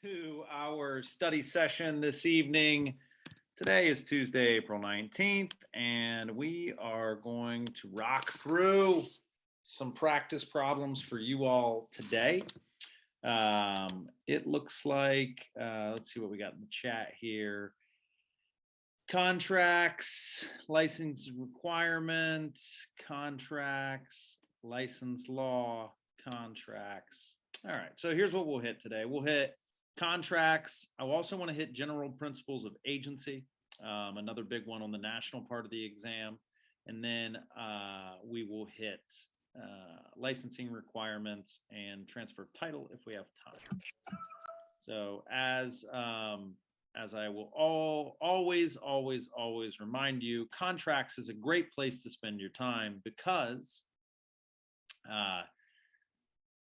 To our study session this evening. Today is Tuesday, April 19th, and we are going to rock through some practice problems for you all today. It looks like, let's see what we got in the chat here. Contracts, license requirement, contracts, license law, contracts. All right, so here's what we'll hit today. We'll hit contracts. I also want to hit general principles of agency, another big one on the national part of the exam. And then we will hit licensing requirements and transfer of title if we have time. So as I will always remind you, contracts is a great place to spend your time because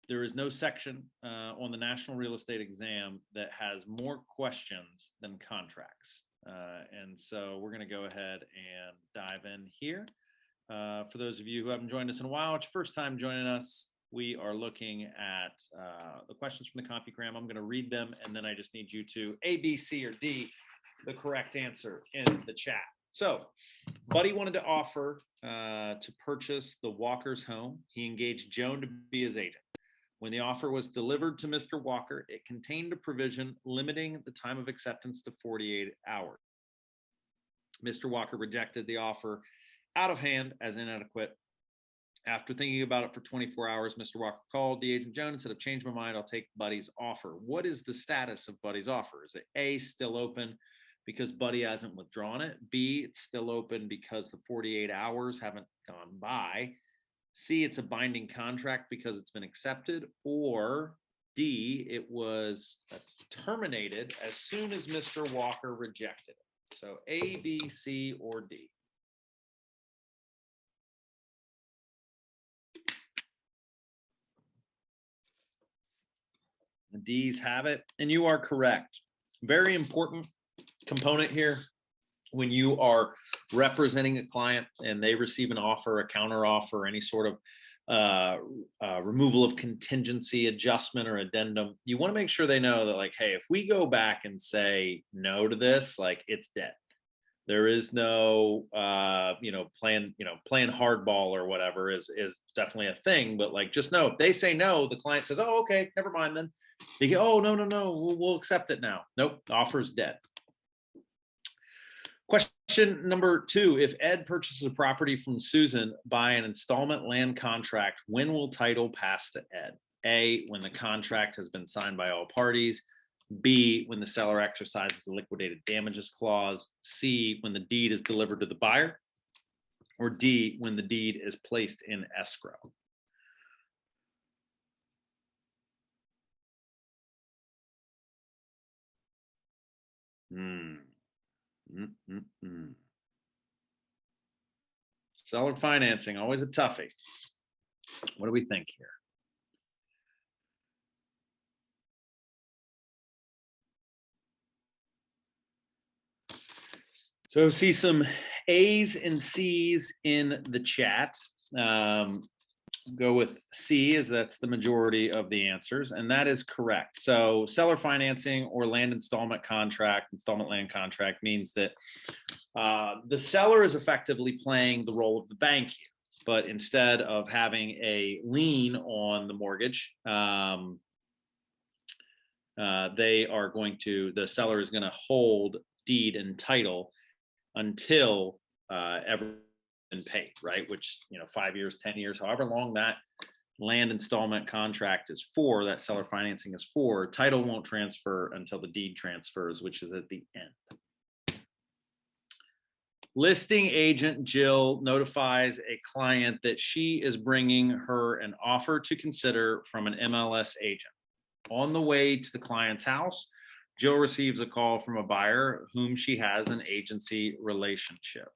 there is no section on the National Real Estate Exam that has more questions than contracts. And so we're going to go ahead and dive in here. For those of you who haven't joined us in a while, it's your first time joining us, we are looking at the questions from the CompuGram. I'm going to read them, and then I just need you to A, B, C, or D, the correct answer in the chat. So Buddy wanted to offer to purchase the Walker's home. He engaged Joan to be his agent. When the offer was delivered to Mr. Walker, it contained a provision limiting the time of acceptance to 48 hours. Mr. Walker rejected the offer out of hand as inadequate. After thinking about it for 24 hours, Mr. Walker called the agent Joan and said, "I've changed my mind. I'll take Buddy's offer." What is the status of Buddy's offer? Is it A, still open because Buddy hasn't withdrawn it? B, it's still open because the 48 hours haven't gone by? C, it's a binding contract because it's been accepted? Or D, it was terminated as soon as Mr. Walker rejected it? So A, B, C, or D? The D's have it, and you are correct. Very important component here when you are representing a client and they receive an offer, a counter offer, any sort of removal of contingency, adjustment, or addendum. You want to make sure they know that, like, hey, if we go back and say no to this, like, it's dead. There is no, playing hardball or whatever is definitely a thing. But like, just know if they say no, the client says, "Oh, okay, never mind." Then they go, "Oh, no, we'll accept it now." Nope, the offer is dead. Question number 2, if Ed purchases a property from Susan by an installment land contract, when will title pass to Ed? A, when the contract has been signed by all parties. B, when the seller exercises a liquidated damages clause. C, when the deed is delivered to the buyer. Or D, when the deed is placed in escrow. Seller financing, always a toughie. What do we think here? So see some A's and C's in the chat. Go with C, as that's the majority of the answers, and that is correct. So seller financing or land installment land contract means that the seller is effectively playing the role of the bank here, but instead of having a lien on the mortgage, the seller is going to hold deed and title until everything been paid, right? Which, 5 years, 10 years, however long that land installment contract is for, that seller financing is for, title won't transfer until the deed transfers, which is at the end. Listing agent Jill notifies a client that she is bringing her an offer to consider from an MLS agent. On the way to the client's house, Jill receives a call from a buyer whom she has an agency relationship.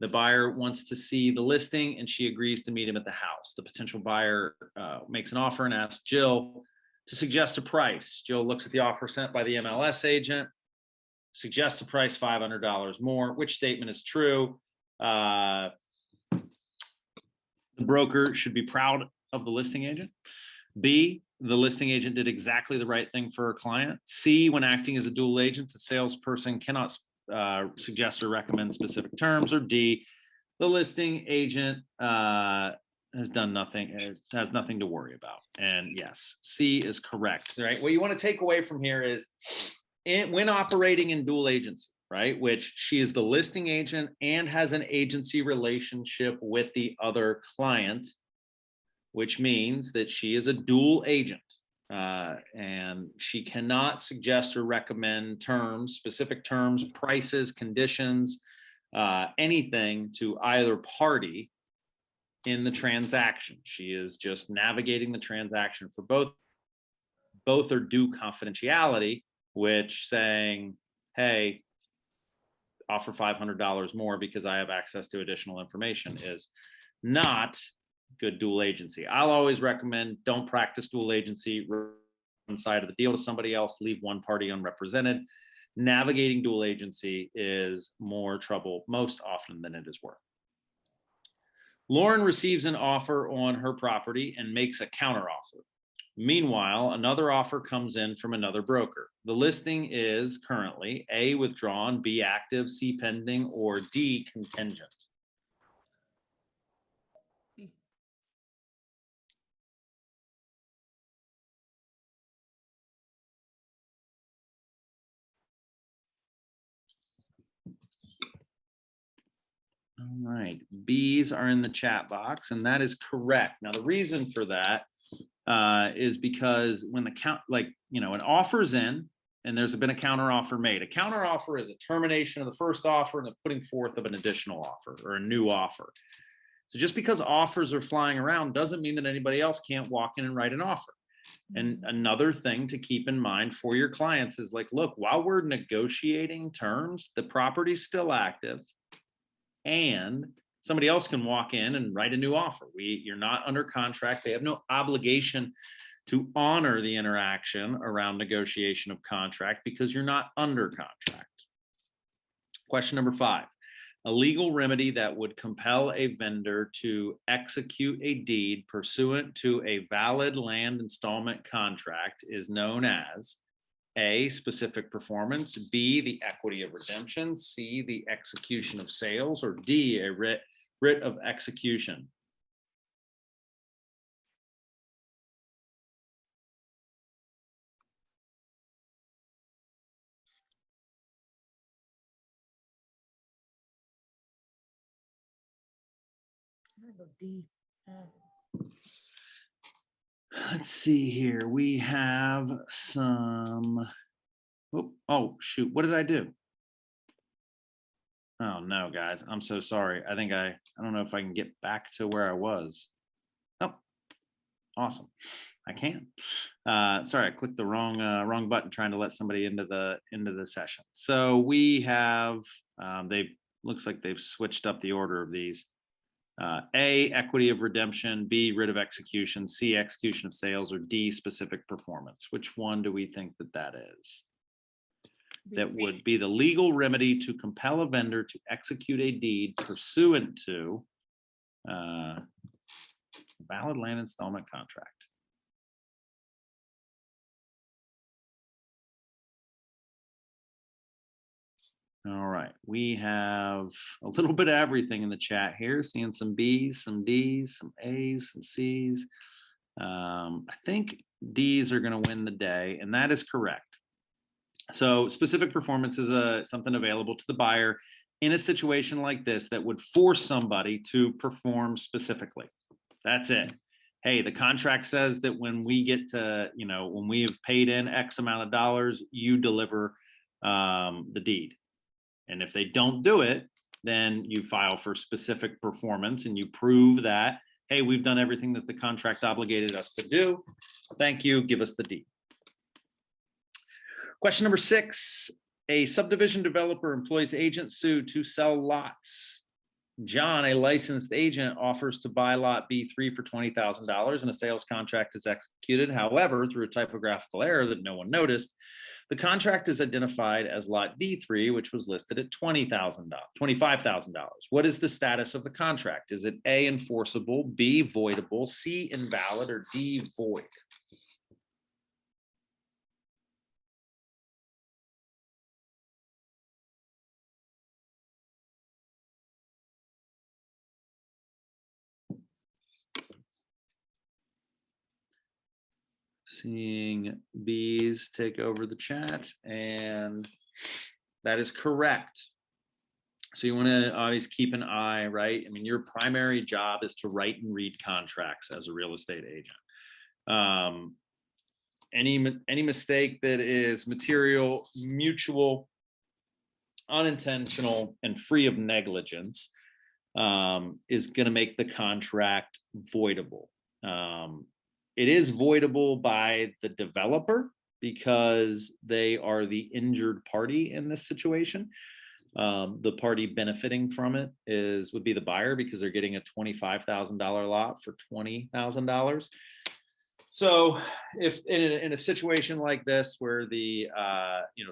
The buyer wants to see the listing and she agrees to meet him at the house. The potential buyer makes an offer and asks Jill to suggest a price. Jill looks at the offer sent by the MLS agent, suggests a price $500 more. Which statement is true? The broker should be proud of the listing agent. B, the listing agent did exactly the right thing for her client. C, when acting as a dual agent, the salesperson cannot suggest or recommend specific terms. Or D, the listing agent has done nothing, has nothing to worry about. And yes, C is correct, right? What you want to take away from here is when operating in dual agency, right, which she is the listing agent and has an agency relationship with the other client, which means that she is a dual agent. And she cannot suggest or recommend terms, specific terms, prices, conditions, anything to either party in the transaction. She is just navigating the transaction for both. Both are due confidentiality, which saying, hey, offer $500 more because I have access to additional information is not good dual agency. I'll always recommend don't practice dual agency. One side of the deal to somebody else, leave one party unrepresented. Navigating dual agency is more trouble most often than it is worth. Lauren receives an offer on her property and makes a counteroffer. Meanwhile, another offer comes in from another broker. The listing is currently A, withdrawn, B, active, C, pending, or D, contingent. All right, B's are in the chat box, and that is correct. Now, the reason for that is because when the an offer's in and there's been a counter offer made. A counter offer is a termination of the first offer and the putting forth of an additional offer or a new offer. So just because offers are flying around doesn't mean that anybody else can't walk in and write an offer. And another thing to keep in mind for your clients is like, look, while we're negotiating terms, the property's still active and somebody else can walk in and write a new offer. You're not under contract. They have no obligation to honor the interaction around negotiation of contract because you're not under contract. Question number 5. A legal remedy that would compel a vendor to execute a deed pursuant to a valid land installment contract is known as A, specific performance, B, the equity of redemption, C, the execution of sales, or D, a writ of execution. Let's see here. We have some. Oh, shoot. What did I do? Oh, no, guys. I'm so sorry. I don't know if I can get back to where I was. Oh, awesome. I can. Sorry, I clicked the wrong button trying to let somebody into the session. So we have, looks like they've switched up the order of these. A, equity of redemption, B, writ of execution, C, execution of sales, or D, specific performance. Which one do we think that is? That would be the legal remedy to compel a vendor to execute a deed pursuant to valid land installment contract. All right, we have a little bit of everything in the chat here, seeing some B's, some D's, some A's, some C's. I think D's are going to win the day, and that is correct. So specific performance is something available to the buyer in a situation like this that would force somebody to perform specifically. That's it. Hey, the contract says that when we get to, when we have paid in X amount of dollars, you deliver the deed. And if they don't do it, then you file for specific performance and you prove that, hey, we've done everything that the contract obligated us to do. Thank you. Give us the deed. Question number 6, a subdivision developer employs agent sued to sell lots. John, a licensed agent, offers to buy lot B3 for $20,000 and a sales contract is executed. However, through a typographical error that no one noticed, the contract is identified as lot D3, which was listed at $25,000. What is the status of the contract? Is it A, enforceable, B, voidable, C, invalid, or D, void? Seeing bees take over the chat, and that is correct. So you want to always keep an eye, right? I mean, your primary job is to write and read contracts as a real estate agent. Any mistake that is material, mutual, unintentional, and free of negligence is going to make the contract voidable. It is voidable by the developer because they are the injured party in this situation. The party benefiting from it would be the buyer because they're getting a $25,000 lot for $20,000. So if in a situation like this where the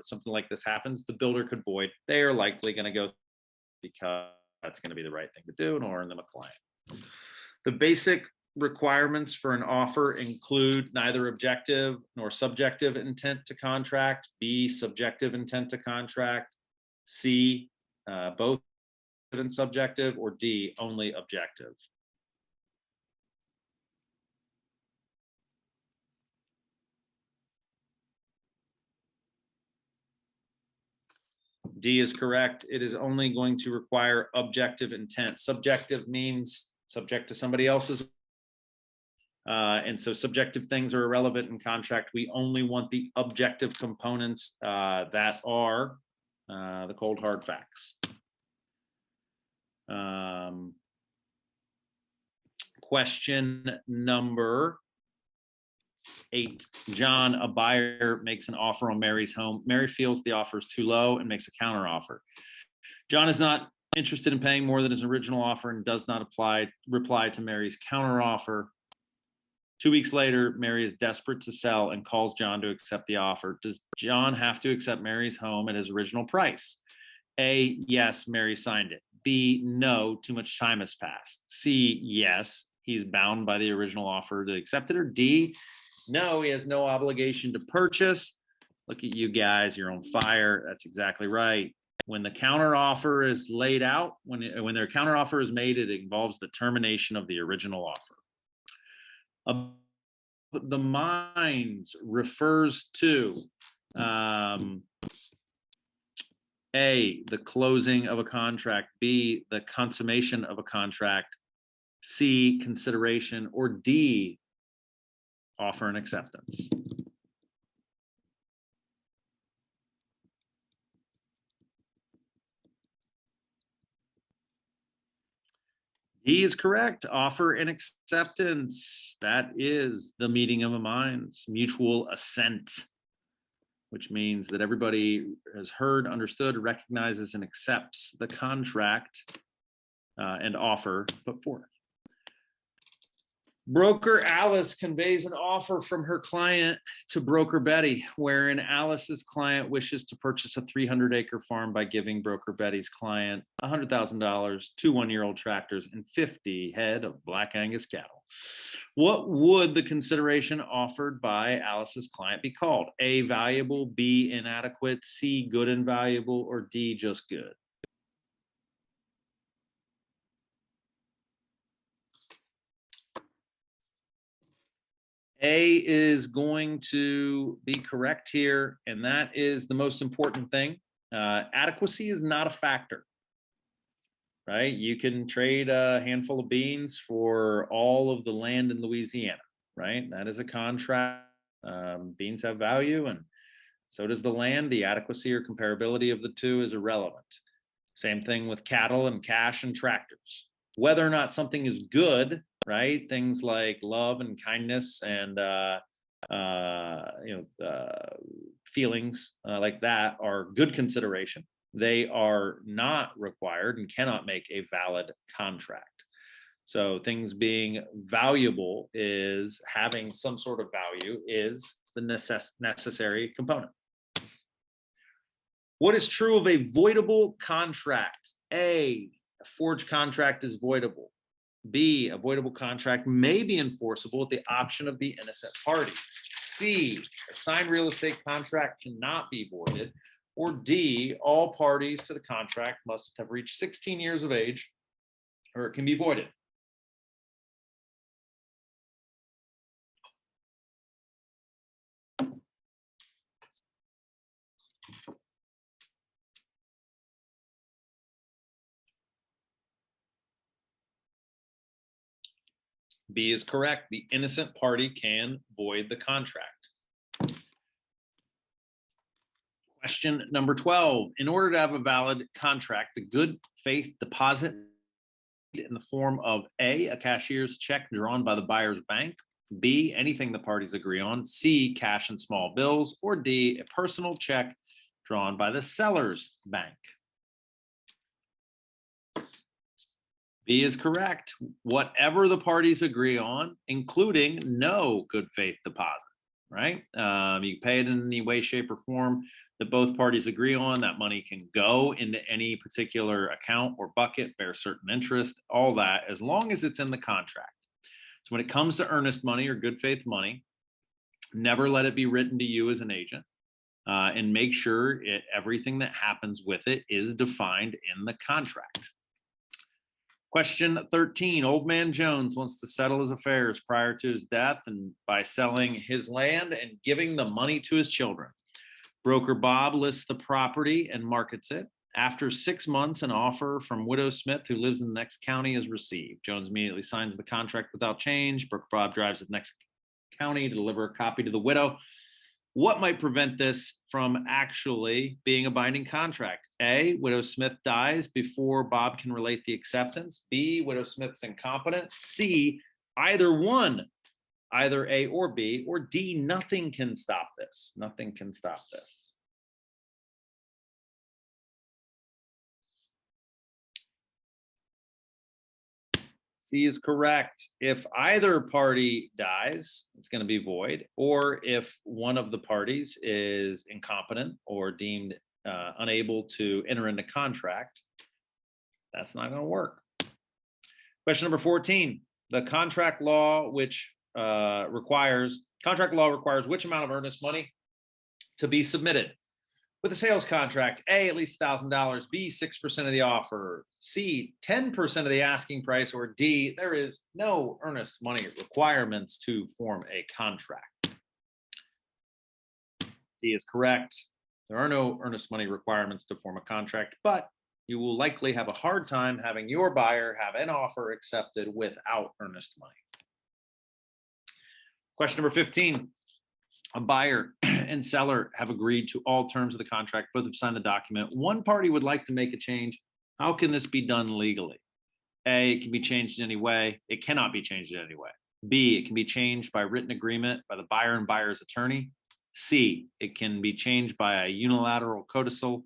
something like this happens, the builder could void. They are likely going to go because that's going to be the right thing to do and earn them a client. The basic requirements for an offer include neither objective nor subjective intent to contract, B, subjective intent to contract, C, both and subjective, or D, only objective. D is correct. It is only going to require objective intent. Subjective means subject to somebody else's. And so subjective things are irrelevant in contract. We only want the objective components that are the cold hard facts. Question number 8. John, a buyer, makes an offer on Mary's home. Mary feels the offer is too low and makes a counter offer. John is not interested in paying more than his original offer and does not reply to Mary's counter offer. 2 weeks later, Mary is desperate to sell and calls John to accept the offer. Does John have to accept Mary's home at his original price? A, yes, Mary signed it. B, no, too much time has passed. C, yes, he's bound by the original offer to accept it. Or D, no, he has no obligation to purchase. Look at you guys, you're on fire. That's exactly right. When the counter offer is laid out, when their counter offer is made, it involves the termination of the original offer. The minds refers to A, the closing of a contract, B, the consummation of a contract, C, consideration, or D, offer and acceptance. D is correct. Offer and acceptance. That is the meeting of the minds. Mutual assent, which means that everybody has heard, understood, recognizes, and accepts the contract and offer put forth. Broker Alice conveys an offer from her client to broker Betty, wherein Alice's client wishes to purchase a 300-acre farm by giving broker Betty's client $100,000, 2 one-year-old tractors, and 50 head of Black Angus cattle. What would the consideration offered by Alice's client be called? A, valuable, B, inadequate, C, good and valuable, or D, just good? A is going to be correct here, and that is the most important thing. Adequacy is not a factor, right? You can trade a handful of beans for all of the land in Louisiana, right? That is a contract. Beans have value, and so does the land. The adequacy or comparability of the two is irrelevant. Same thing with cattle and cash and tractors. Whether or not something is good, right? Things like love and kindness and feelings like that are good consideration. They are not required and cannot make a valid contract. So things being valuable is having some sort of value is the necessary component. What is true of a voidable contract? A forged contract is voidable. B, a voidable contract may be enforceable at the option of the innocent party. C, a signed real estate contract cannot be voided. Or D, all parties to the contract must have reached 16 years of age or it can be voided. B is correct. The innocent party can void the contract. Question number 12. In order to have a valid contract, the good faith deposit in the form of A, a cashier's check drawn by the buyer's bank, B, anything the parties agree on, C, cash and small bills, or D, a personal check drawn by the seller's bank. B is correct. Whatever the parties agree on, including no good faith deposit, right? You pay it in any way, shape, or form that both parties agree on. That money can go into any particular account or bucket, bear certain interest, all that, as long as it's in the contract. So when it comes to earnest money or good faith money, never let it be written to you as an agent, and make sure everything that happens with it is defined in the contract. Question 13, Old Man Jones wants to settle his affairs prior to his death and by selling his land and giving the money to his children. Broker Bob lists the property and markets it. After 6 months, an offer from Widow Smith, who lives in the next county, is received. Jones immediately signs the contract without change. Broker Bob drives to the next county to deliver a copy to the widow. What might prevent this from actually being a binding contract? A, Widow Smith dies before Bob can relate the acceptance. B, Widow Smith's incompetent. C, either one, either A or B, or D, nothing can stop this. Nothing can stop this. C is correct. If either party dies, it's going to be void, or if one of the parties is incompetent or deemed unable to enter into contract, that's not going to work. Question number 14. The contract law requires which amount of earnest money to be submitted with a sales contract? A, at least $1,000, B, 6% of the offer, C, 10% of the asking price, or D, there is no earnest money requirements to form a contract. D is correct. There are no earnest money requirements to form a contract, but you will likely have a hard time having your buyer have an offer accepted without earnest money. Question number 15. A buyer and seller have agreed to all terms of the contract. Both have signed the document. One party would like to make a change. How can this be done legally? A, it can be changed in any way. It cannot be changed in any way. B, it can be changed by written agreement by the buyer and buyer's attorney. C, it can be changed by a unilateral codicil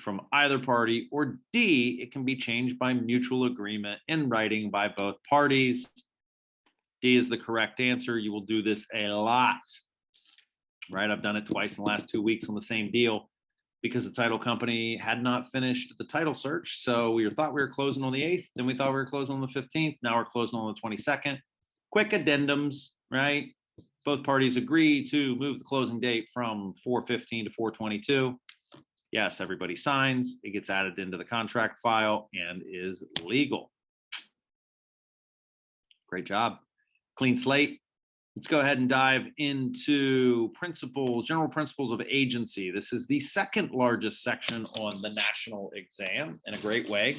from either party. Or D, it can be changed by mutual agreement in writing by both parties. D is the correct answer. You will do this a lot. Right, I've done it twice in the last 2 weeks on the same deal because the title company had not finished the title search. So we thought we were closing on the 8th, then we thought we were closing on the 15th. Now we're closing on the 22nd. Quick addendums, right? Both parties agree to move the closing date from 4/15 to 4/22. Yes, everybody signs. It gets added into the contract file and is legal. Great job. Clean slate. Let's go ahead and dive into general principles of agency. This is the second largest section on the national exam, and a great way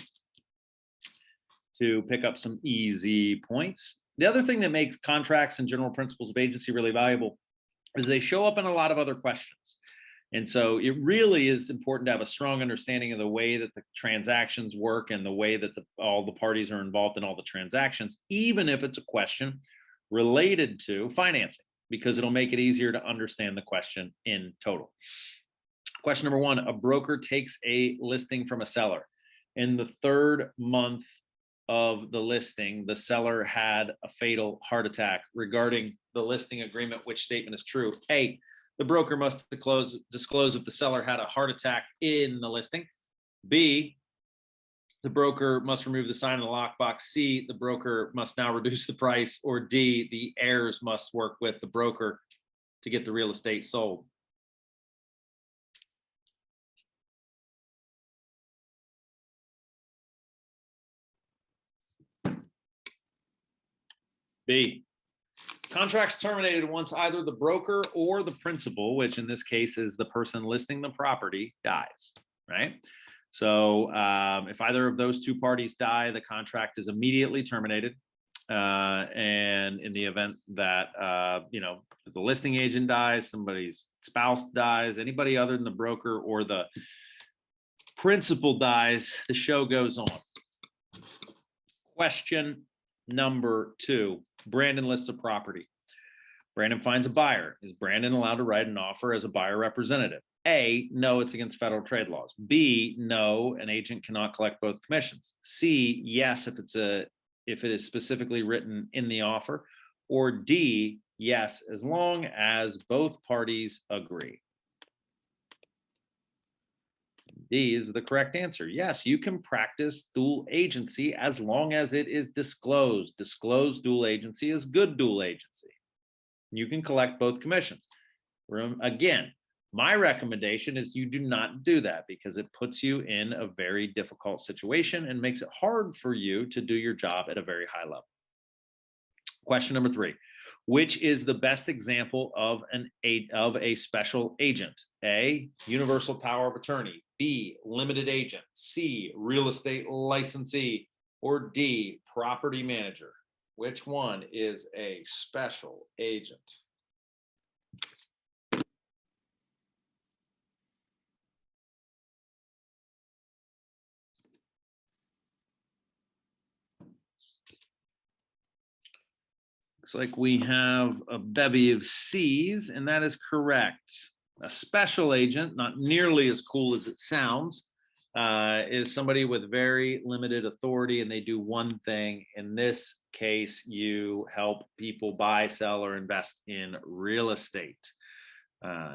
to pick up some easy points. The other thing that makes contracts and general principles of agency really valuable is they show up in a lot of other questions. And so it really is important to have a strong understanding of the way that the transactions work and the way that all the parties are involved in all the transactions, even if it's a question related to financing, because it'll make it easier to understand the question in total. Question number 1, a broker takes a listing from a seller. In the 3rd month of the listing, the seller had a fatal heart attack. Regarding the listing agreement, which statement is true? A, the broker must disclose if the seller had a heart attack in the listing. B, the broker must remove the sign in the lockbox. C, the broker must now reduce the price. Or D, the heirs must work with the broker to get the real estate sold. B, contracts terminated once either the broker or the principal, which in this case is the person listing the property, dies, right? So if either of those two parties die, the contract is immediately terminated. And in the event that, the listing agent dies, somebody's spouse dies, anybody other than the broker or the principal dies, the show goes on. Question number 2, Brandon lists a property. Brandon finds a buyer. Is Brandon allowed to write an offer as a buyer representative? A, no, it's against federal trade laws. B, no, an agent cannot collect both commissions. C, yes, if it is specifically written in the offer. Or D, yes, as long as both parties agree. D is the correct answer. Yes, you can practice dual agency as long as it is disclosed. Disclosed dual agency is good dual agency. You can collect both commissions. Again, my recommendation is you do not do that because it puts you in a very difficult situation and makes it hard for you to do your job at a very high level. Question number 3. Which is the best example of a special agent? A, universal power of attorney. B, limited agent. C, real estate licensee. Or D, property manager. Which one is a special agent? Looks like we have a bevy of C's, and that is correct. A special agent, not nearly as cool as it sounds, is somebody with very limited authority, and they do one thing. In this case, you help people buy, sell, or invest in real estate.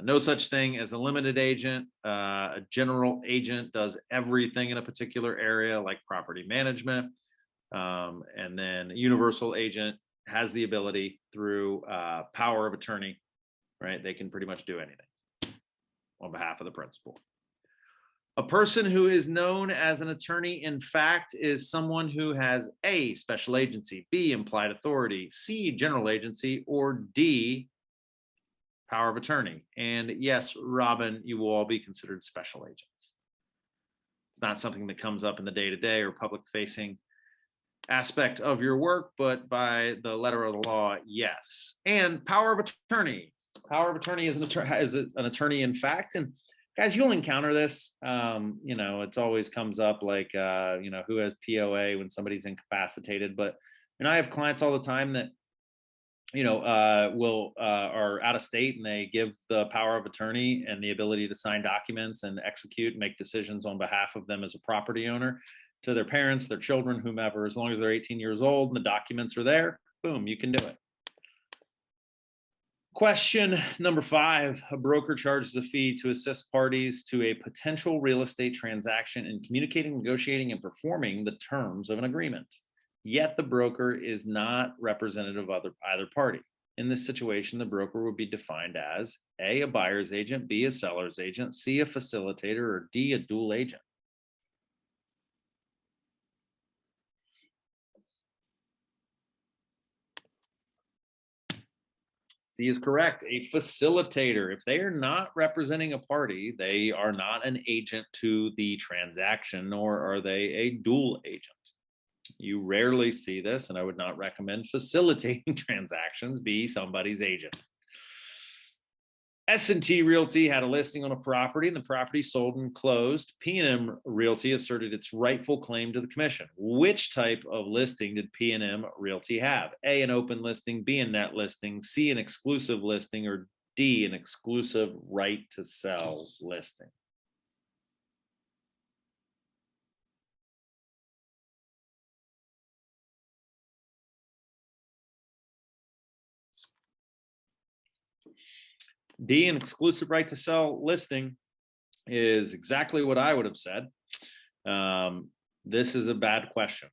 No such thing as a limited agent. A general agent does everything in a particular area, like property management. And then a universal agent has the ability through power of attorney, right? They can pretty much do anything on behalf of the principal. A person who is known as an attorney in fact is someone who has A, special agency, B, implied authority, C, general agency, or D, power of attorney. And yes, Robin, you will all be considered special agents. It's not something that comes up in the day-to-day or public-facing aspect of your work, but by the letter of the law, yes. And power of attorney. Power of attorney is an attorney in fact. And guys, you'll encounter this. It always comes up like, who has POA when somebody's incapacitated. But I have clients all the time that, are out of state and they give the power of attorney and the ability to sign documents and execute, make decisions on behalf of them as a property owner to their parents, their children, whomever. As long as they're 18 years old and the documents are there, boom, you can do it. Question number 5, a broker charges a fee to assist parties to a potential real estate transaction in communicating, negotiating, and performing the terms of an agreement. Yet the broker is not representative of either party. In this situation, the broker would be defined as A, a buyer's agent, B, a seller's agent, C, a facilitator, or D, a dual agent. C is correct, a facilitator. If they are not representing a party, they are not an agent to the transaction, nor are they a dual agent. You rarely see this, and I would not recommend facilitating transactions. Be somebody's agent. S&T Realty had a listing on a property, and the property sold and closed. P&M Realty asserted its rightful claim to the commission. Which type of listing did P&M Realty have? A, an open listing, B, a net listing, C, an exclusive listing, or D, an exclusive right to sell listing? D, an exclusive right to sell listing, is exactly what I would have said. This is a bad question.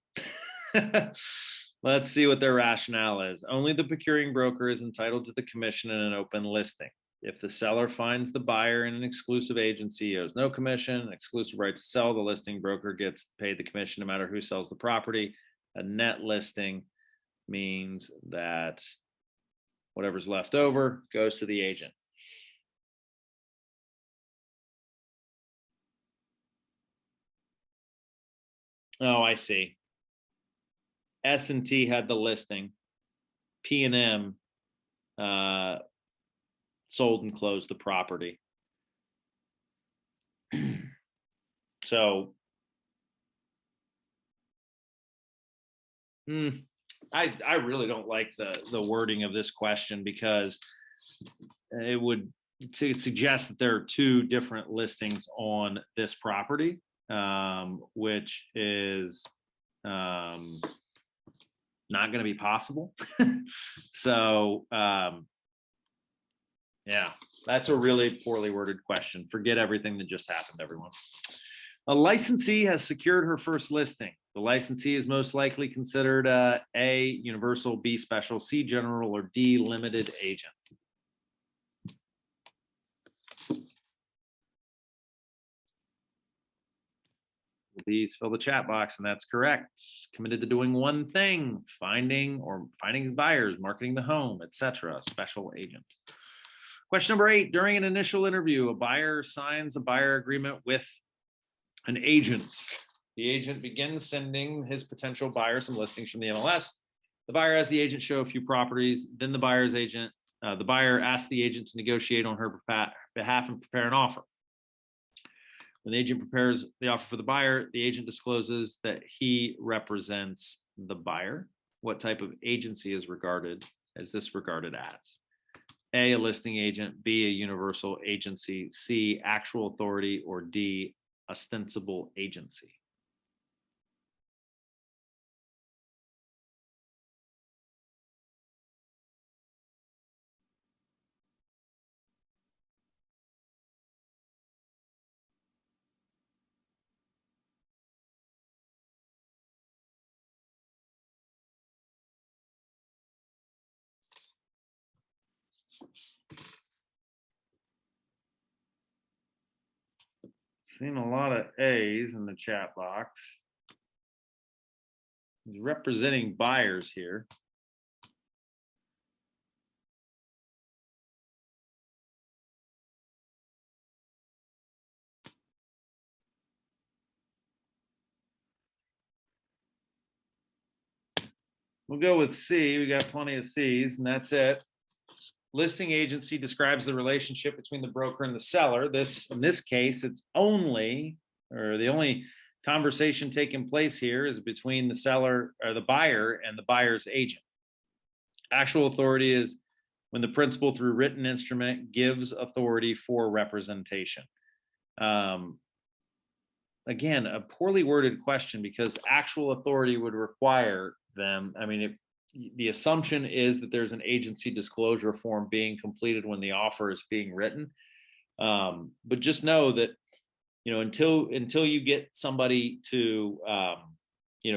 Let's see what their rationale is. Only the procuring broker is entitled to the commission in an open listing. If the seller finds the buyer in an exclusive agency, he owes no commission. An exclusive right to sell, the listing broker gets paid the commission no matter who sells the property. A net listing means that whatever's left over goes to the agent. Oh, I see. S&T had the listing. P&M sold and closed the property. So I really don't like the wording of this question, because it would suggest that there are two different listings on this property, which is not going to be possible. So yeah, that's a really poorly worded question. Forget everything that just happened, everyone. A licensee has secured her first listing. The licensee is most likely considered A, universal, B, special, C, general, or D, limited agent. Please fill the chat box, and that's correct. Committed to doing one thing: finding buyers, marketing the home, etc. Special agent. Question number 8. During an initial interview, a buyer signs a buyer agreement with an agent. The agent begins sending his potential buyer some listings from the MLS. The buyer has the agent show a few properties. Then the buyer asks the agent to negotiate on her behalf and prepare an offer. When the agent prepares the offer for the buyer, the agent discloses that he represents the buyer. What type of agency is this regarded as? A, a listing agent, B, a universal agency, C, actual authority, or D, ostensible agency. Seen a lot of A's in the chat box. He's representing buyers here. We'll go with C. We got plenty of C's, and that's it. Listing agency describes the relationship between the broker and the seller. In this case, the only conversation taking place here is between the seller or the buyer and the buyer's agent. Actual authority is when the principal, through written instrument, gives authority for representation. Again, a poorly worded question, because actual authority would require them. I mean, the assumption is that there's an agency disclosure form being completed when the offer is being written. But just know that, until you get somebody to,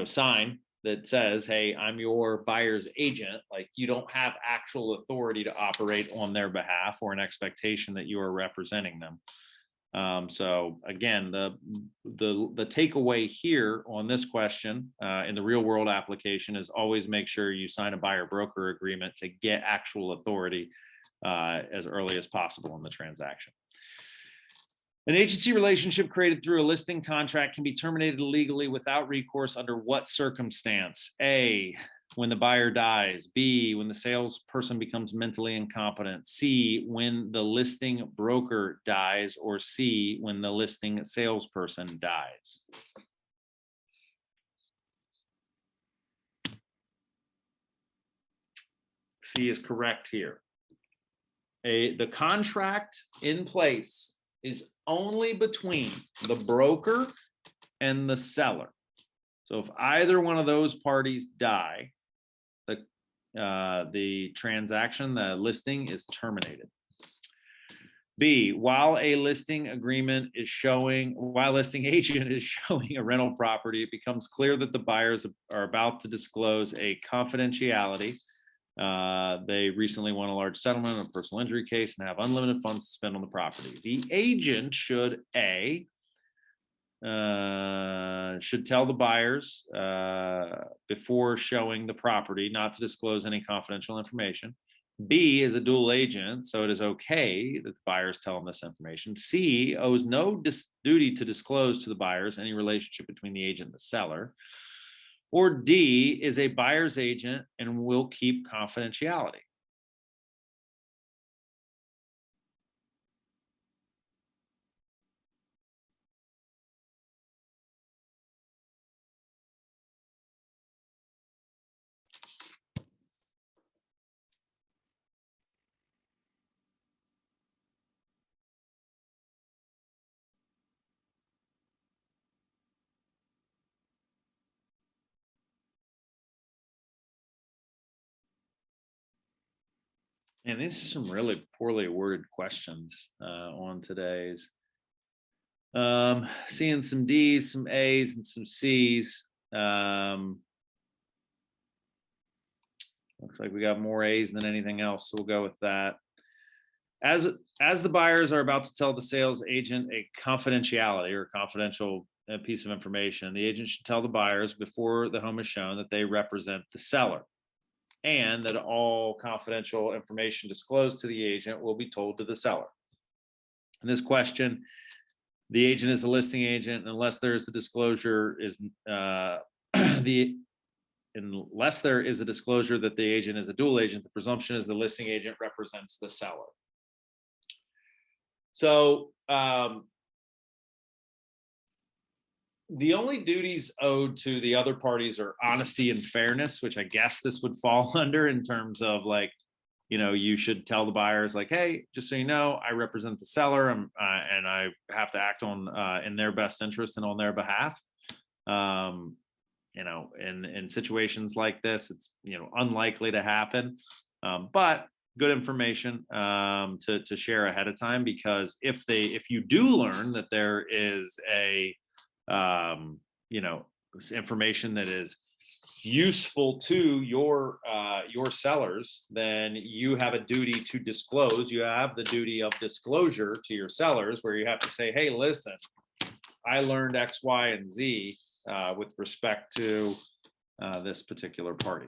sign that says, hey, I'm your buyer's agent, like, you don't have actual authority to operate on their behalf or an expectation that you are representing them. So again, the takeaway here on this question in the real world application is always make sure you sign a buyer broker agreement to get actual authority as early as possible in the transaction. An agency relationship created through a listing contract can be terminated legally without recourse under what circumstance? A, when the buyer dies. B, when the salesperson becomes mentally incompetent. C, when the listing broker dies. Or C, when the listing salesperson dies. C is correct here. The contract in place is only between the broker and the seller. So if either one of those parties die, the transaction, the listing, is terminated. B, while listing agent is showing a rental property, it becomes clear that the buyers are about to disclose a confidentiality. They recently won a large settlement in a personal injury case and have unlimited funds to spend on the property. The agent should tell the buyers before showing the property not to disclose any confidential information. B is a dual agent, so it is okay that the buyers tell them this information. C owes no duty to disclose to the buyers any relationship between the agent and the seller. Or D, is a buyer's agent and will keep confidentiality. And these are some really poorly worded questions on today's. Seeing some D's, some A's, and some C's. Looks like we got more A's than anything else, so we'll go with that. As the buyers are about to tell the sales agent a confidentiality or confidential piece of information, the agent should tell the buyers before the home is shown that they represent the seller, and that all confidential information disclosed to the agent will be told to the seller. In this question, the agent is a listing agent unless there is a disclosure unless there is a disclosure that the agent is a dual agent, the presumption is the listing agent represents the seller. So the only duties owed to the other parties are honesty and fairness, which I guess this would fall under in terms of like, you know, you should tell the buyers like, hey, just so you know, I represent the seller and I have to act on in their best interest and on their behalf. You know, in situations like this, it's, you know, unlikely to happen, but good information to share ahead of time, because if you do learn that there is a you know, information that is useful to your sellers, then you have a duty to disclose. You have the duty of disclosure to your sellers, where you have to say, hey, listen, I learned X, Y, and Z with respect to this particular party.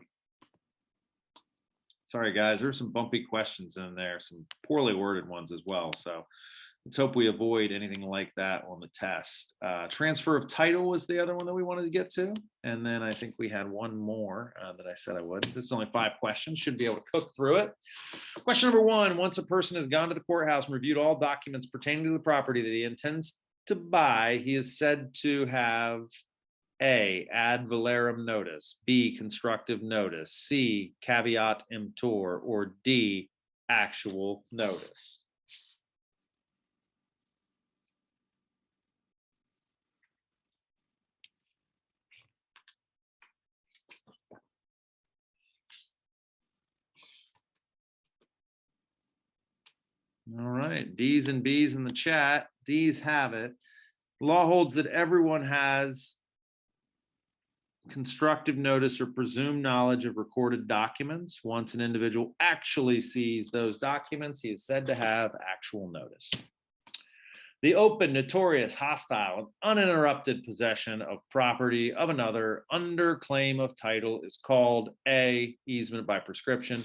Sorry, guys, there's some bumpy questions in there, some poorly worded ones as well. So let's hope we avoid anything like that on the test. Transfer of title was the other one that we wanted to get to. And then I think we had one more that I said I would. This is only 5 questions, should be able to cook through it. Question number 1, once a person has gone to the courthouse and reviewed all documents pertaining to the property that he intends to buy, he is said to have A, ad valorem notice, B, constructive notice, C, caveat emptor, or D, actual notice. All right, D's and B's in the chat. D's have it. Law holds that everyone has constructive notice or presumed knowledge of recorded documents. Once an individual actually sees those documents, he is said to have actual notice. The open, notorious, hostile, and uninterrupted possession of property of another under claim of title is called A, easement by prescription,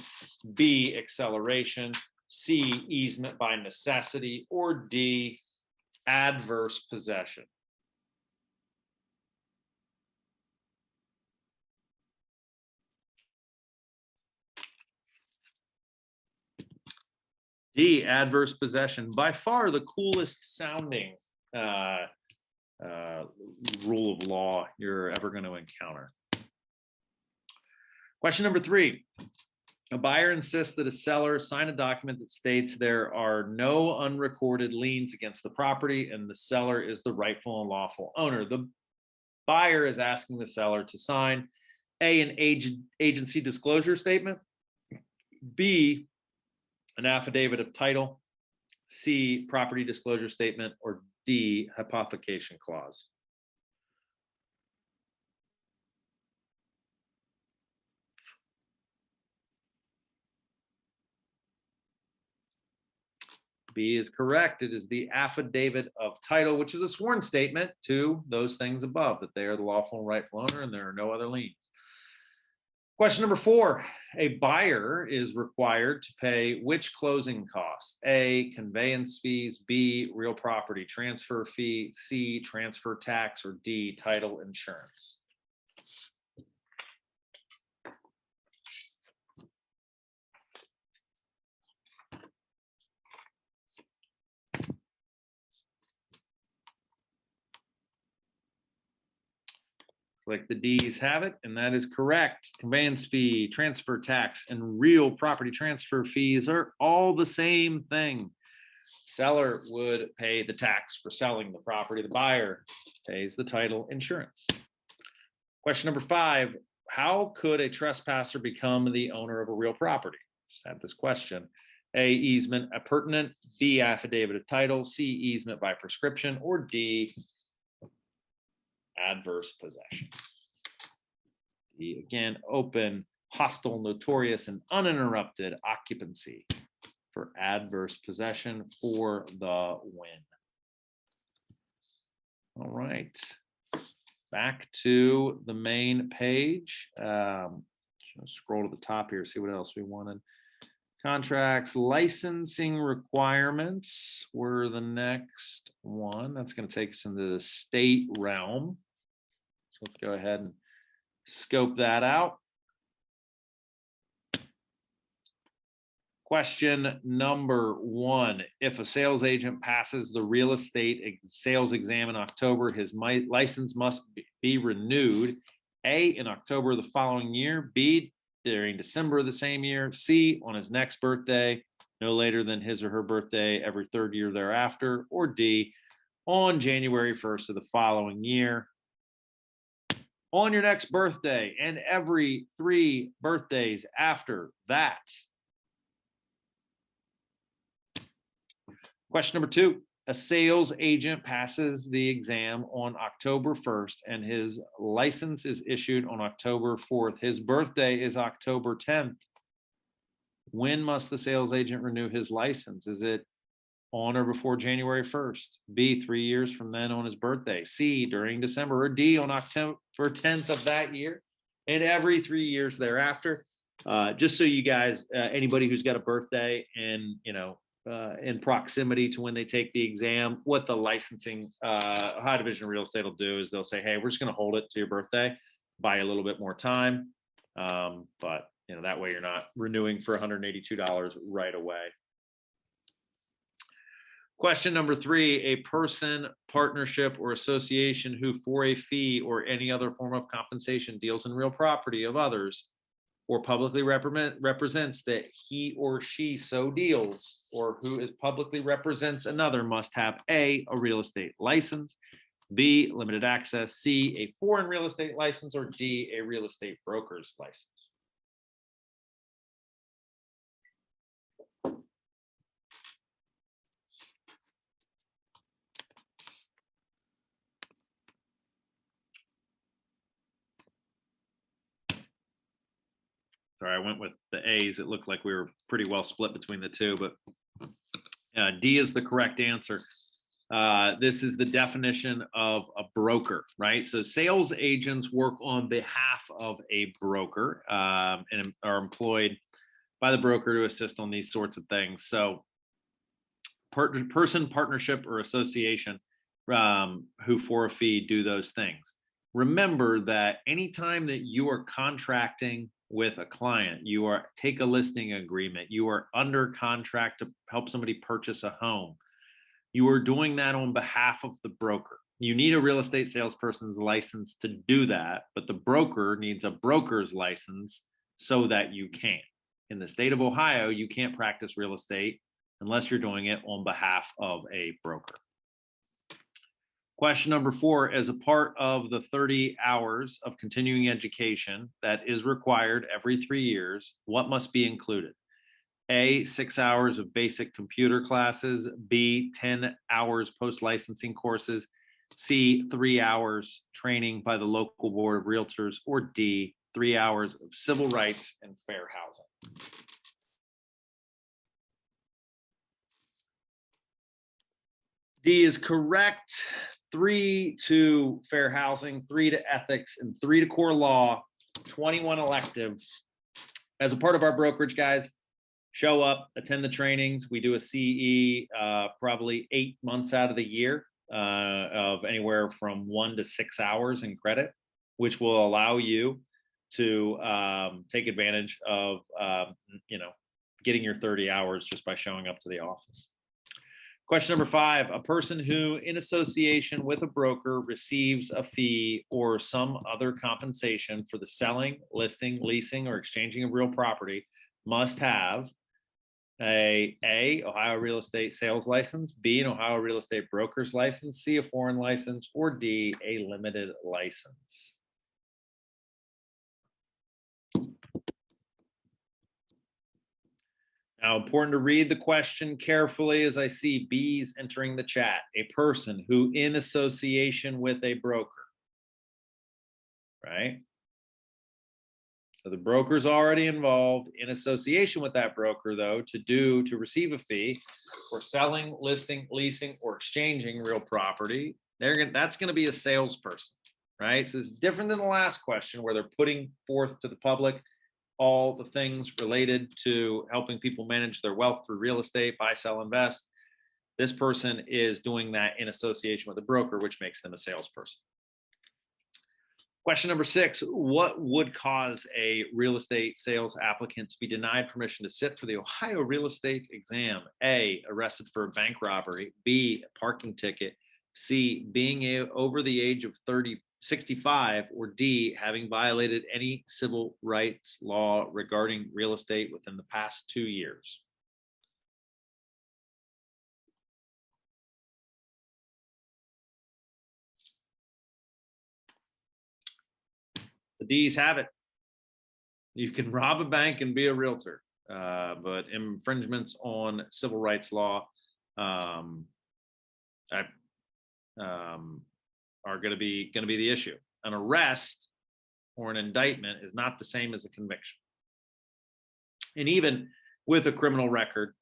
B, acceleration, C, easement by necessity, or D, adverse possession. D, adverse possession, by far the coolest sounding rule of law you're ever going to encounter. Question number 3. A buyer insists that a seller sign a document that states there are no unrecorded liens against the property and the seller is the rightful and lawful owner. The buyer is asking the seller to sign A, an agency disclosure statement, B, an affidavit of title, C, property disclosure statement, or D, hypothecation clause. B is correct. It is the affidavit of title, which is a sworn statement to those things above, that they are the lawful and rightful owner and there are no other liens. Question number 4, a buyer is required to pay which closing costs? A, conveyance fees, B, real property transfer fee, C, transfer tax, or D, title insurance. like the D's have it, and that is correct. Conveyance fee, transfer tax, and real property transfer fees are all the same thing. Seller would pay the tax for selling the property. The buyer pays the title insurance. Question number 5, how could a trespasser become the owner of a real property? Just had this question. A, easement appurtenant, B, affidavit of title, C, easement by prescription, or D, adverse possession. D, again, open, hostile, notorious, and uninterrupted occupancy for adverse possession for the win. All right, back to the main page. Scroll to the top here, see what else we wanted. Contracts, licensing requirements were the next one. That's going to take us into the state realm. So let's go ahead and scope that out. Question number 1, if a sales agent passes the real estate sales exam in October, his license must be renewed. A, in October of the following year, B, during December of the same year, C, on his next birthday, no later than his or her birthday every 3rd year thereafter, or D, on January 1st of the following year. On your next birthday and every 3 birthdays after that. Question number 2, a sales agent passes the exam on October 1st and his license is issued on October 4th. His birthday is October 10th. When must the sales agent renew his license? Is it on or before January 1st? B, 3 years from then on his birthday? C, during December? Or D, on October 10th of that year and every 3 years thereafter? Just so you guys, anybody who's got a birthday and, in proximity to when they take the exam, what the licensing high division real estate will do is they'll say, hey, we're just going to hold it to your birthday, buy a little bit more time. But that way you're not renewing for $182 right away. Question number 3, a person, partnership, or association who for a fee or any other form of compensation deals in real property of others or publicly represents that he or she so deals, or who is publicly represents another, must have A, a real estate license, B, limited access, C, a foreign real estate license, or D, a real estate broker's license. Sorry, I went with the A's. It looked like we were pretty well split between the two, but D is the correct answer. This is the definition of a broker, right? So sales agents work on behalf of a broker and are employed by the broker to assist on these sorts of things. So person, partnership, or association who for a fee do those things. Remember that anytime that you are contracting with a client, you take a listing agreement, you are under contract to help somebody purchase a home, you are doing that on behalf of the broker. You need a real estate salesperson's license to do that, but the broker needs a broker's license so that you can. In the state of Ohio, you can't practice real estate unless you're doing it on behalf of a broker. Question number 4, as a part of the 30 hours of continuing education that is required every 3 years, what must be included? A, 6 hours of basic computer classes, B, 10 hours post-licensing courses, C, 3 hours training by the local board of realtors, or D, 3 hours of civil rights and fair housing. D is correct. 3 to fair housing, 3 to ethics, and 3 to core law, 21 elective. As a part of our brokerage, guys, show up, attend the trainings. We do a CE probably 8 months out of the year of anywhere from 1 to 6 hours in credit, which will allow you to take advantage of getting your 30 hours just by showing up to the office. Question number 5, a person who in association with a broker receives a fee or some other compensation for the selling, listing, leasing, or exchanging of real property must have a Ohio real estate sales license, B, an Ohio real estate broker's license, C, a foreign license, or D, a limited license. Now, important to read the question carefully as I see B's entering the chat. A person who in association with a broker, right? So the broker's already involved in association with that broker, though, to receive a fee for selling, listing, leasing, or exchanging real property. That's going to be a salesperson, right? So it's different than the last question where they're putting forth to the public all the things related to helping people manage their wealth through real estate, buy, sell, invest. This person is doing that in association with a broker, which makes them a salesperson. Question number 6, what would cause a real estate sales applicant to be denied permission to sit for the Ohio real estate exam? A, arrested for a bank robbery, B, a parking ticket, C, being over the age of 65, or D, having violated any civil rights law regarding real estate within the past 2 years. The D's have it. You can rob a bank and be a realtor, but infringements on civil rights law are going to be the issue. An arrest or an indictment is not the same as a conviction. And even with a criminal record,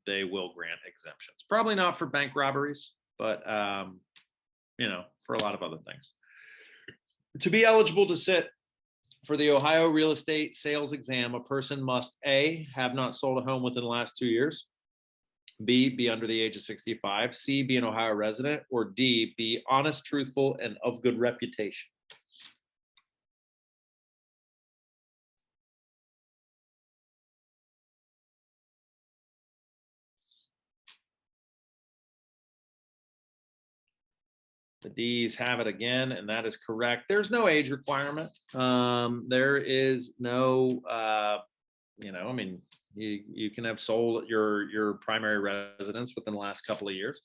they will grant exemptions. Probably not for bank robberies, but for a lot of other things. To be eligible to sit for the Ohio real estate sales exam, a person must A, have not sold a home within the last 2 years, B, be under the age of 65, C, be an Ohio resident, or D, be honest, truthful, and of good reputation. The D's have it again, and that is correct. There's no age requirement. There is no, you can have sold your primary residence within the last couple of years.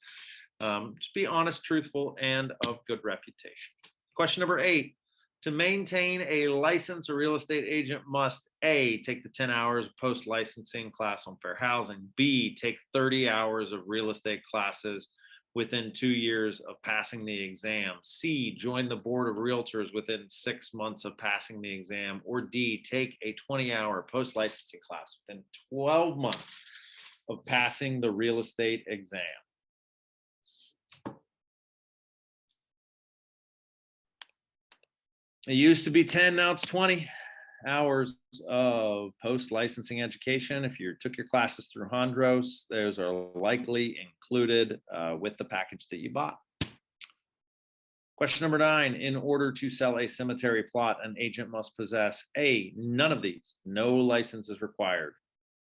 Just be honest, truthful, and of good reputation. Question number 8. To maintain a license, a real estate agent must A, take the 10 hours post-licensing class on fair housing, B, take 30 hours of real estate classes within 2 years of passing the exam, C, join the board of realtors within 6 months of passing the exam, or D, take a 20-hour post-licensing class within 12 months of passing the real estate exam. It used to be 10, now it's 20 hours of post-licensing education. If you took your classes through Hondros, those are likely included with the package that you bought. Question number 9, in order to sell a cemetery plot, an agent must possess A, none of these, no license is required,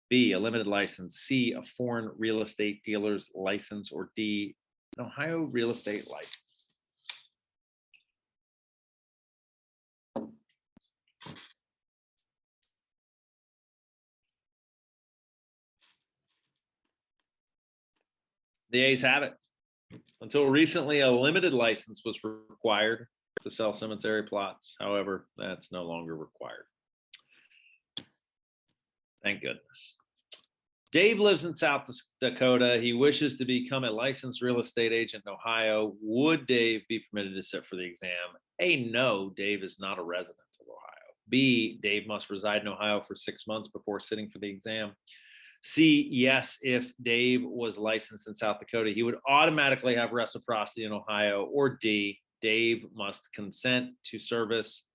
B, a limited license, C, a foreign real estate dealer's license, or D, an Ohio real estate license. The A's have it. Until recently, a limited license was required to sell cemetery plots. However, that's no longer required. Thank goodness. Dave lives in South Dakota. He wishes to become a licensed real estate agent in Ohio. Would Dave be permitted to sit for the exam? A, no, Dave is not a resident of Ohio. B, Dave must reside in Ohio for 6 months before sitting for the exam. C, yes, if Dave was licensed in South Dakota, he would automatically have reciprocity in Ohio. Or D, Dave must consent to service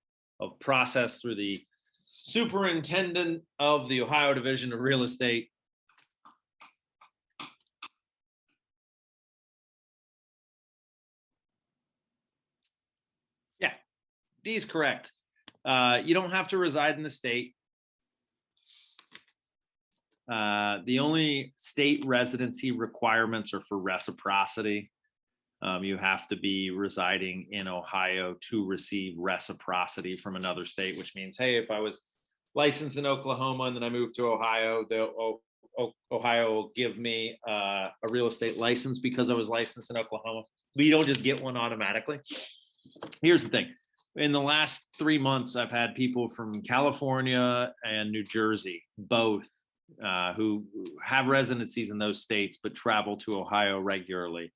of process through the superintendent of the Ohio Division of Real Estate. Yeah, D is correct. You don't have to reside in the state. The only state residency requirements are for reciprocity. You have to be residing in Ohio to receive reciprocity from another state, which means, hey, if I was licensed in Oklahoma and then I moved to Ohio, Ohio will give me a real estate license because I was licensed in Oklahoma. But you don't just get one automatically. Here's the thing. In the last 3 months, I've had people from California and New Jersey, both who have residencies in those states, but travel to Ohio regularly,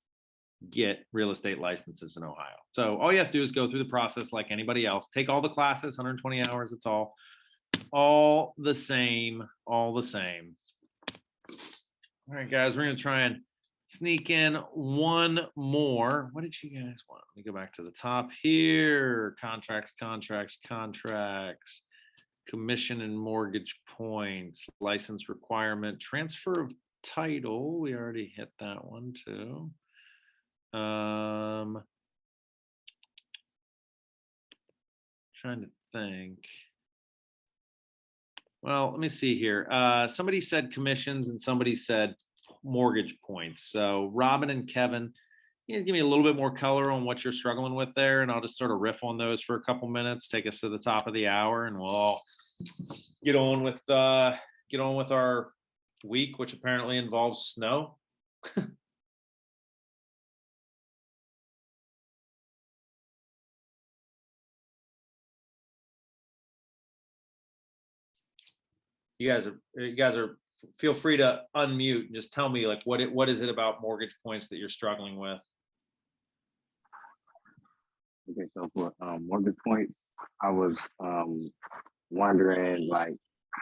get real estate licenses in Ohio. So all you have to do is go through the process like anybody else, take all the classes, 120 hours, it's all the same, all the same. All right, guys, we're going to try and sneak in one more. What did you guys want? Let me go back to the top here. Contracts, commission and mortgage points, license requirement, transfer of title. We already hit that one too. Trying to think. Well, let me see here. Somebody said commissions and somebody said mortgage points. So Robin and Kevin, you guys give me a little bit more color on what you're struggling with there, and I'll just sort of riff on those for a couple minutes, take us to the top of the hour, and we'll all get on with our week, which apparently involves snow. You guys are feel free to unmute and just tell me like what is it about mortgage points that you're struggling with? Okay, so for mortgage points, I was wondering like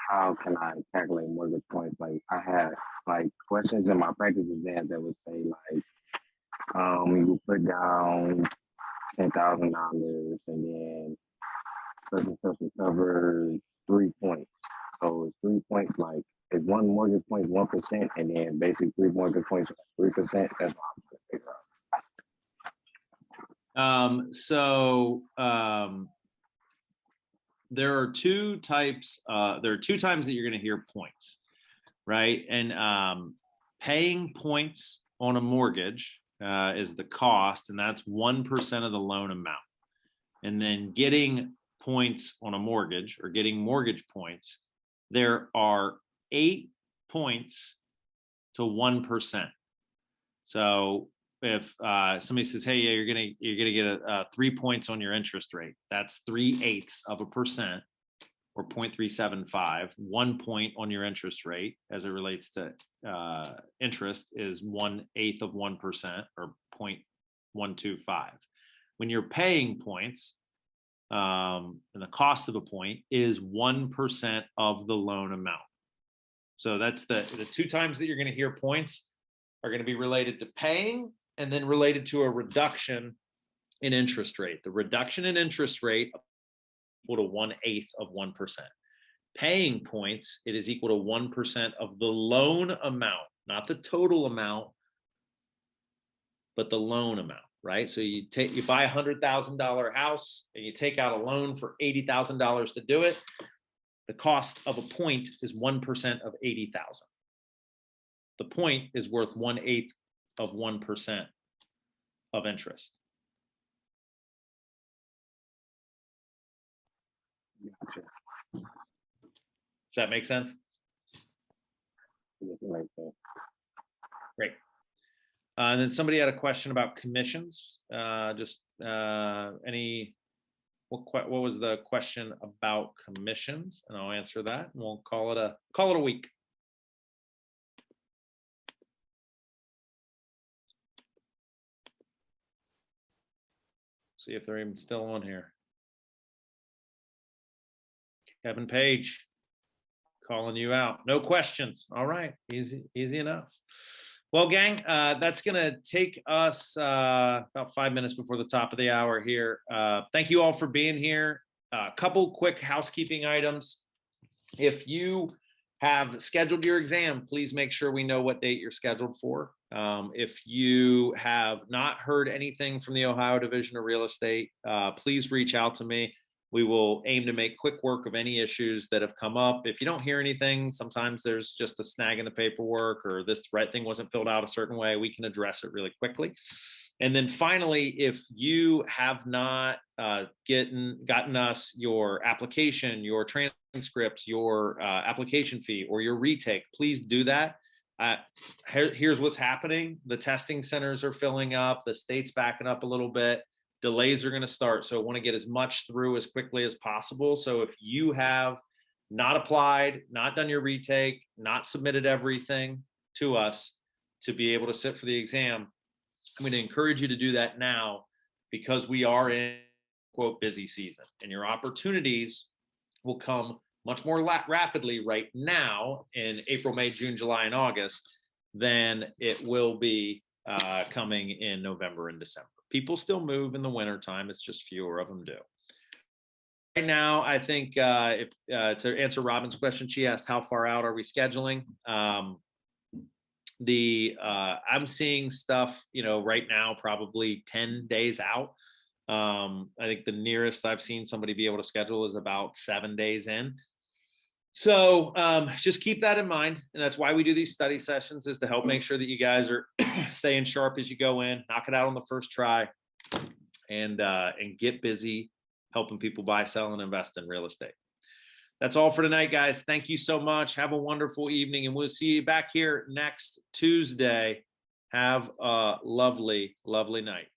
how can I calculate mortgage points? Like I had like questions in my practice exam that would say like you put down $10,000 and then such and such will cover 3 points. So it's 3 points like is one mortgage point 1%, and then basically 3 mortgage points 3%. That's what I'm trying to figure out. There are two types. There are two times that you're going to hear points, right? And paying points on a mortgage is the cost, and that's 1% of the loan amount. And then getting points on a mortgage or getting mortgage points, there are 8 points to 1%. So if somebody says, hey, yeah, you're gonna get 3 points on your interest rate, that's 0.3% or 0.375. 1 point on your interest rate as it relates to interest is 1/8 of 1% or 0.125. When you're paying points, and the cost of a point is 1% of the loan amount. So that's the two times that you're going to hear points are going to be related to paying and then related to a reduction in interest rate. The reduction in interest rate equal to 1/8 of 1%. Paying points, it is equal to 1% of the loan amount, not the total amount, but the loan amount. Right, so you buy $100,000 house and you take out a loan for $80,000 to do it. The cost of a point is 1% of 80,000. The point is worth 1/8 of 1% of interest. Gotcha. Does that make sense? Great. And then somebody had a question about commissions. What was the question about commissions? And I'll answer that, and we'll call it a week. See if they're even still on here. Kevin Page, calling you out. No questions. All right, easy enough. Well, gang, that's going to take us about 5 minutes before the top of the hour here. Thank you all for being here. A couple quick housekeeping items. If you have scheduled your exam, please make sure we know what date you're scheduled for. If you have not heard anything from the Ohio Division of Real Estate, please reach out to me. We will aim to make quick work of any issues that have come up. If you don't hear anything, sometimes there's just a snag in the paperwork or this right thing wasn't filled out a certain way, we can address it really quickly. And then finally, if you have not gotten us your application, your transcripts, your application fee, or your retake, please do that. Here's what's happening. The testing centers are filling up, the state's backing up a little bit, delays are going to start. So I want to get as much through as quickly as possible. So if you have not applied, not done your retake, not submitted everything to us to be able to sit for the exam, I'm going to encourage you to do that now, because we are in quote busy season, and your opportunities will come much more rapidly right now in April, May, June, July, and August than it will be coming in November and December. People still move in the wintertime. It's just fewer of them do. Right now, I think if to answer Robin's question, she asked how far out are we scheduling? I'm seeing stuff, right now, probably 10 days out. I think the nearest I've seen somebody be able to schedule is about 7 days in. So just keep that in mind. And that's why we do these study sessions, is to help make sure that you guys are staying sharp as you go in, knock it out on the first try, and get busy helping people buy, sell, and invest in real estate. That's all for tonight, guys. Thank you so much. Have a wonderful evening, and we'll see you back here next Tuesday. Have a lovely, lovely night.